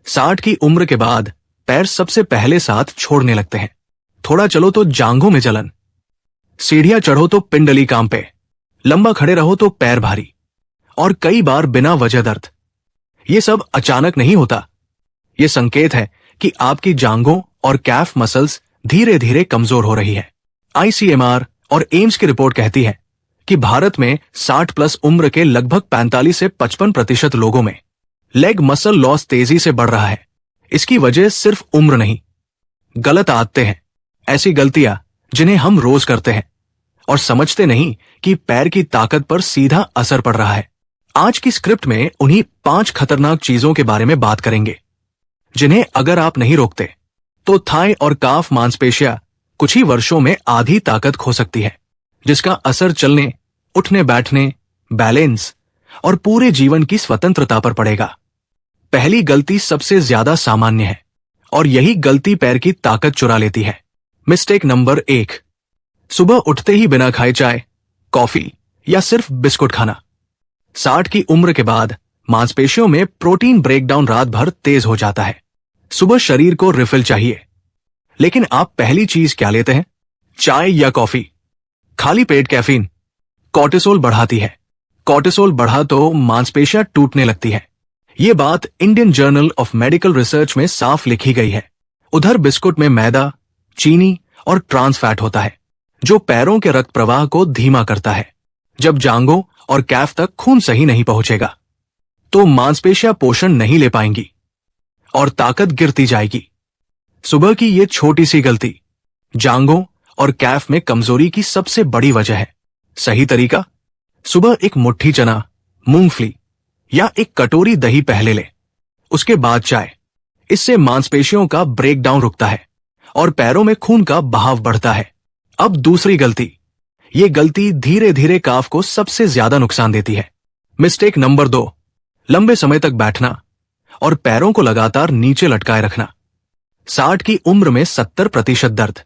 60 की उम्र के बाद पैर सबसे पहले साथ छोड़ने लगते हैं। थोड़ा चलो तो जांघों में जलन, सीढ़ियां चढ़ो तो पिंडली काम पे, लंबा खड़े रहो तो पैर भारी, और कई बार बिना वजह दर्द। ये सब अचानक नहीं होता। ये संकेत है कि आपकी जांघों और कैफ मसल्स धीरे धीरे कमजोर हो रही है। आईसीएमआर और एम्स की रिपोर्ट कहती है कि भारत में 60 प्लस उम्र के लगभग 45 से 55% लोगों में लेग मसल लॉस तेजी से बढ़ रहा है। इसकी वजह सिर्फ उम्र नहीं, गलत आदतें हैं, ऐसी गलतियां जिन्हें हम रोज करते हैं और समझते नहीं कि पैर की ताकत पर सीधा असर पड़ रहा है। आज की स्क्रिप्ट में उन्हीं 5 खतरनाक चीजों के बारे में बात करेंगे जिन्हें अगर आप नहीं रोकते तो थाई और काफ मांसपेशियां कुछ ही वर्षों में आधी ताकत खो सकती है, जिसका असर चलने, उठने बैठने, बैलेंस और पूरे जीवन की स्वतंत्रता पर पड़ेगा। पहली गलती सबसे ज्यादा सामान्य है और यही गलती पैर की ताकत चुरा लेती है। मिस्टेक नंबर 1, सुबह उठते ही बिना खाए चाय, कॉफी या सिर्फ बिस्कुट खाना। 60 की उम्र के बाद मांसपेशियों में प्रोटीन ब्रेकडाउन रात भर तेज हो जाता है। सुबह शरीर को रिफिल चाहिए, लेकिन आप पहली चीज क्या लेते हैं? चाय या कॉफी। खाली पेट कैफीन कॉर्टिसोल बढ़ाती है। कॉर्टिसोल बढ़ा तो मांसपेशियां टूटने लगती है। ये बात Indian journal of medical research में साफ लिखी गई है। उधर बिस्कुट में मैदा, चीनी और ट्रांस फैट होता है, जो पैरों के रक्त प्रवाह को धीमा करता है। जब जांघों और कैफ तक खून सही नहीं पहुंचेगा तो मांसपेशियां पोषण नहीं ले पाएंगी और ताकत गिरती जाएगी। सुबह की ये छोटी सी गलती जांघों और कैफ में कमजोरी की सबसे बड़ी वजह है। सही तरीका, सुबह एक मुट्ठी चना, मूंगफली या एक कटोरी दही पहले ले, उसके बाद चाय। इससे मांसपेशियों का ब्रेकडाउन रुकता है और पैरों में खून का बहाव बढ़ता है। अब दूसरी गलती, ये गलती धीरे धीरे काफ को सबसे ज्यादा नुकसान देती है। मिस्टेक नंबर 2, लंबे समय तक बैठना और पैरों को लगातार नीचे लटकाए रखना। 60 की उम्र में 70% दर्द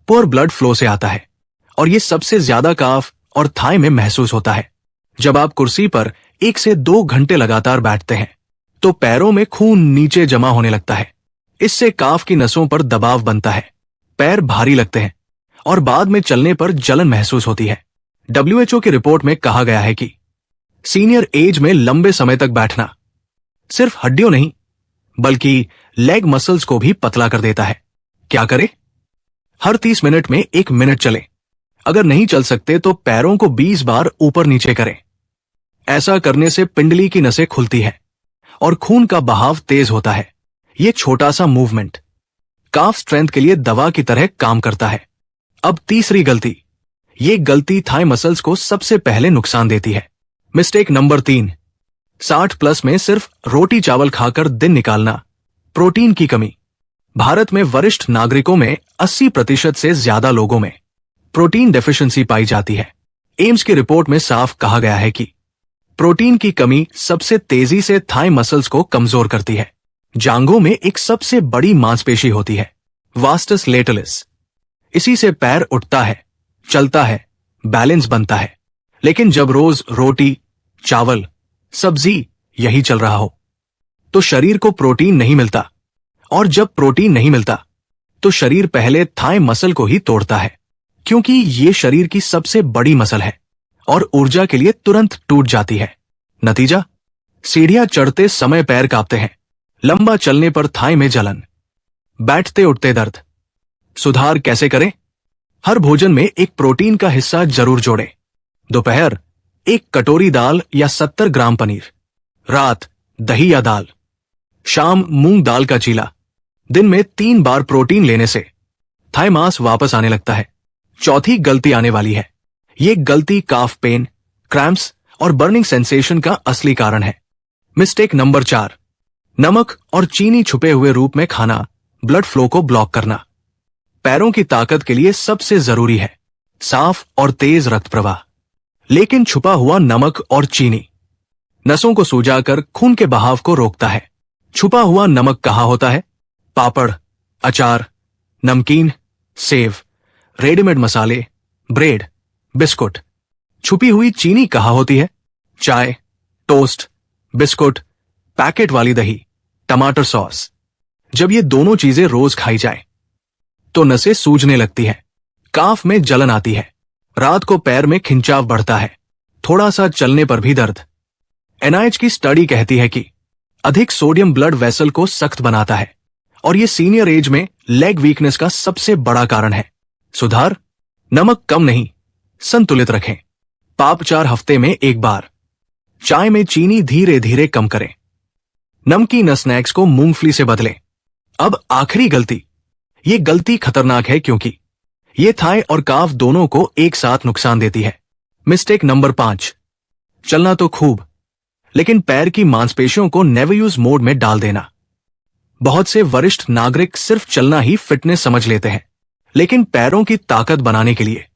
पुअर ब्लड फ्लो से आता है और ये सबसे ज्यादा काफ और थाई में महसूस होता है। जब आप कुर्सी पर 1 से 2 घंटे लगातार बैठते हैं तो पैरों में खून नीचे जमा होने लगता है। इससे काफ की नसों पर दबाव बनता है, पैर भारी लगते हैं और बाद में चलने पर जलन महसूस होती है। WHO की रिपोर्ट में कहा गया है कि सीनियर एज में लंबे समय तक बैठना सिर्फ हड्डियों नहीं बल्कि लेग मसल्स को भी पतला कर देता है। क्या करें? हर 30 मिनट में 1 मिनट चलें। अगर नहीं चल सकते तो पैरों को 20 बार ऊपर नीचे करें। ऐसा करने से पिंडली की नसें खुलती है और खून का बहाव तेज होता है। यह छोटा सा मूवमेंट काफ स्ट्रेंथ के लिए दवा की तरह काम करता है। अब तीसरी गलती, ये गलती थाई मसल्स को सबसे पहले नुकसान देती है। मिस्टेक नंबर 3, 60 प्लस में सिर्फ रोटी चावल खाकर दिन निकालना। प्रोटीन की कमी। भारत में वरिष्ठ नागरिकों में 80% से ज्यादा लोगों में प्रोटीन डेफिशिएंसी पाई जाती है। एम्स की रिपोर्ट में साफ कहा गया है कि प्रोटीन की कमी सबसे तेजी से थाई मसल्स को कमजोर करती है। जांघों में एक सबसे बड़ी मांसपेशी होती है, वास्टस लेटरलिस। इसी से पैर उठता है, चलता है, बैलेंस बनता है। लेकिन जब रोज रोटी, चावल, सब्जी यही चल रहा हो तो शरीर को प्रोटीन नहीं मिलता, और जब प्रोटीन नहीं मिलता तो शरीर पहले थाई मसल को ही तोड़ता है, क्योंकि ये शरीर की सबसे बड़ी मसल है और ऊर्जा के लिए तुरंत टूट जाती है। नतीजा, सीढ़ियां चढ़ते समय पैर कांपते हैं, लंबा चलने पर थाई में जलन, बैठते उठते दर्द। सुधार कैसे करें? हर भोजन में एक प्रोटीन का हिस्सा जरूर जोड़ें। दोपहर 1 कटोरी दाल या 70 ग्राम पनीर, रात दही या दाल, शाम मूंग दाल का चीला। दिन में 3 बार प्रोटीन लेने से थाई मांस वापस आने लगता है। चौथी गलती आने वाली है। ये गलती काफ पेन, क्रैम्प्स और बर्निंग सेंसेशन का असली कारण है। मिस्टेक नंबर 4, नमक और चीनी छुपे हुए रूप में खाना ब्लड फ्लो को ब्लॉक करना। पैरों की ताकत के लिए सबसे जरूरी है साफ और तेज रक्त प्रवाह, लेकिन छुपा हुआ नमक और चीनी नसों को सूजाकर खून के बहाव को रोकता है। छुपा हुआ नमक कहाँ होता है? पापड़, अचार, नमकीन, सेव, रेडीमेड मसाले, ब्रेड, बिस्कुट। छुपी हुई चीनी कहाँ होती है? चाय, टोस्ट, बिस्कुट, पैकेट वाली दही, टमाटर सॉस। जब ये दोनों चीजें रोज खाई जाए तो नसें सूजने लगती है, काफ में जलन आती है, रात को पैर में खिंचाव बढ़ता है, थोड़ा सा चलने पर भी दर्द। एनआईएच की स्टडी कहती है कि अधिक सोडियम ब्लड वेसल को सख्त बनाता है और ये सीनियर एज में लेग वीकनेस का सबसे बड़ा कारण है। सुधार: नमक कम नहीं, संतुलित रखें। पापचार हफ्ते में एक बार। चाय में चीनी धीरे धीरे कम करें। नमकीन स्नैक्स को मूंगफली से बदलें। अब आखिरी गलती। ये गलती खतरनाक है क्योंकि ये थाई और काफ दोनों को एक साथ नुकसान देती है। मिस्टेक नंबर 5, चलना तो खूब, लेकिन पैर की मांसपेशियों को नेवर यूज मोड में डाल देना। बहुत से वरिष्ठ नागरिक सिर्फ चलना ही फिटनेस समझ लेते हैं, लेकिन पैरों की ताकत बनाने के लिए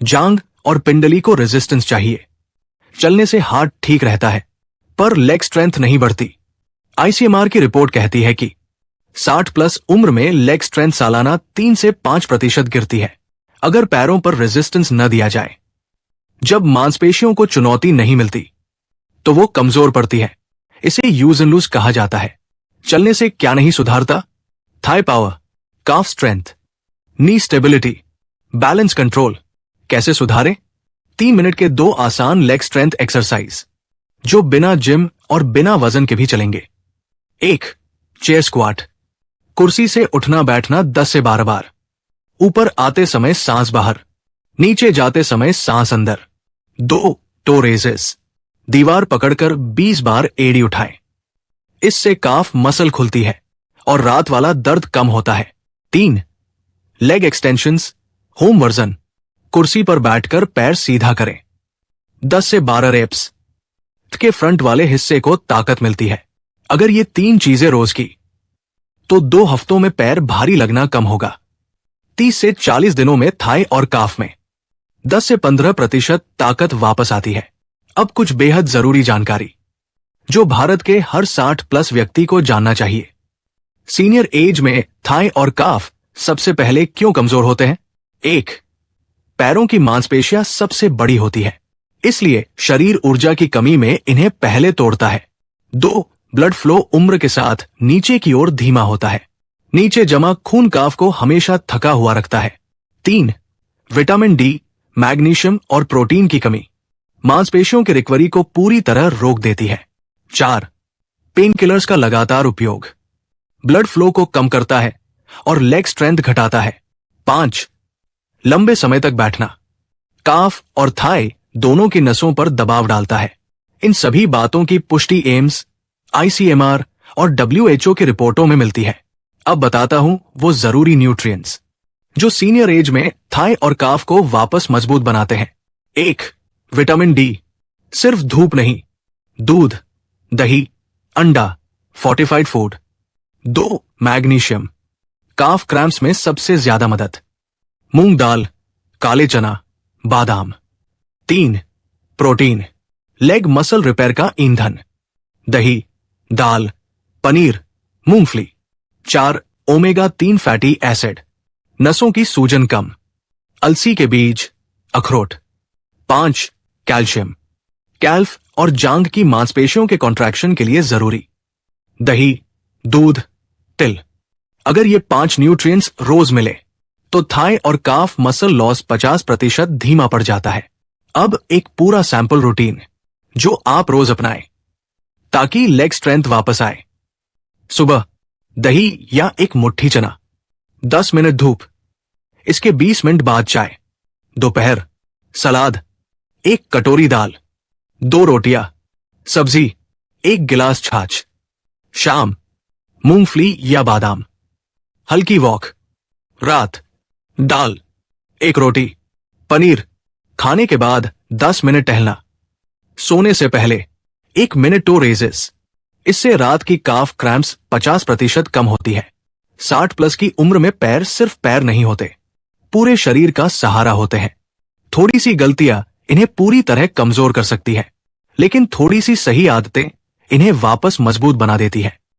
जांग और पिंडली को रेजिस्टेंस चाहिए। चलने से हार्ट ठीक रहता है, पर लेग स्ट्रेंथ नहीं बढ़ती। आईसीएमआर की रिपोर्ट कहती है कि 60+ उम्र में लेग स्ट्रेंथ सालाना 3 से 5% गिरती है अगर पैरों पर रेजिस्टेंस न दिया जाए। जब मांसपेशियों को चुनौती नहीं मिलती तो वो कमजोर पड़ती है। इसे यूज एंड लूज कहा जाता है। चलने से क्या नहीं सुधारता? थाई पावर, काफ स्ट्रेंथ, नी स्टेबिलिटी, बैलेंस कंट्रोल। कैसे सुधारें? 3 मिनट के 2 आसान लेग स्ट्रेंथ एक्सरसाइज जो बिना जिम और बिना वजन के भी चलेंगे। 1. चेयर स्क्वाट, कुर्सी से उठना बैठना 10 से 12 बार। ऊपर आते समय सांस बाहर, नीचे जाते समय सांस अंदर। 2. टो रेजेस, दीवार पकड़कर 20 बार एड़ी उठाएं। इससे काफ मसल खुलती है और रात वाला दर्द कम होता है। 3. लेग एक्सटेंशंस, होम वर्जन, कुर्सी पर बैठकर पैर सीधा करें। 10 से 12 रेप्स के फ्रंट वाले हिस्से को ताकत मिलती है। अगर ये 3 चीजें रोज की तो 2 हफ्तों में पैर भारी लगना कम होगा। 30 से 40 दिनों में थाई और काफ में 10 से 15% ताकत वापस आती है। अब कुछ बेहद जरूरी जानकारी जो भारत के हर 60+ व्यक्ति को जानना चाहिए। सीनियर एज में थाई और काफ सबसे पहले क्यों कमजोर होते हैं? 1. पैरों की मांसपेशियां सबसे बड़ी होती है, इसलिए शरीर ऊर्जा की कमी में इन्हें पहले तोड़ता है। 2. ब्लड फ्लो उम्र के साथ नीचे की ओर धीमा होता है। नीचे जमा खून काफ को हमेशा थका हुआ रखता है। 3. विटामिन डी, मैग्नीशियम और प्रोटीन की कमी मांसपेशियों की रिकवरी को पूरी तरह रोक देती है। 4. पेन किलर्स का लगातार उपयोग ब्लड फ्लो को कम करता है और लेग स्ट्रेंथ घटाता है। 5. लंबे समय तक बैठना काफ और थाई दोनों की नसों पर दबाव डालता है। इन सभी बातों की पुष्टि एम्स, आईसीएमआर और डब्ल्यूएचओ की रिपोर्टों में मिलती है। अब बताता हूं वो जरूरी न्यूट्रिएंट्स जो सीनियर एज में थाई और काफ को वापस मजबूत बनाते हैं। 1. विटामिन डी, सिर्फ धूप नहीं, दूध, दही, अंडा, फोर्टिफाइड फूड। 2. मैग्नीशियम, काफ क्रैम्प्स में सबसे ज्यादा मदद, मूंग दाल, काले चना, बादाम। 3. प्रोटीन, लेग मसल रिपेयर का ईंधन, दही, दाल, पनीर, मूंगफली। 4. ओमेगा-3 फैटी एसिड, नसों की सूजन कम, अलसी के बीज, अखरोट। 5. कैल्शियम, कैल्फ और जांग की मांसपेशियों के कॉन्ट्रैक्शन के लिए जरूरी, दही, दूध, तिल। अगर ये 5 न्यूट्रिएंट्स रोज मिले तो थाई और काफ मसल लॉस 50% धीमा पड़ जाता है। अब एक पूरा सैंपल रूटीन जो आप रोज अपनाएं ताकि लेग स्ट्रेंथ वापस आए। सुबह दही या एक मुट्ठी चना, 10 मिनट धूप, इसके 20 मिनट बाद चाय। दोपहर सलाद, 1 कटोरी दाल, 2 रोटियां, सब्जी, 1 गिलास छाछ। शाम मूंगफली या बादाम, हल्की वॉक। रात दाल, 1 रोटी, पनीर। खाने के बाद 10 मिनट टहलना। सोने से पहले 1 मिनट टो रेजेस। इससे रात की काफ क्रैम्प्स 50% कम होती है। 60+ की उम्र में पैर सिर्फ पैर नहीं होते, पूरे शरीर का सहारा होते हैं। थोड़ी सी गलतियां इन्हें पूरी तरह कमजोर कर सकती है, लेकिन थोड़ी सी सही आदतें इन्हें वापस मजबूत बना देती है।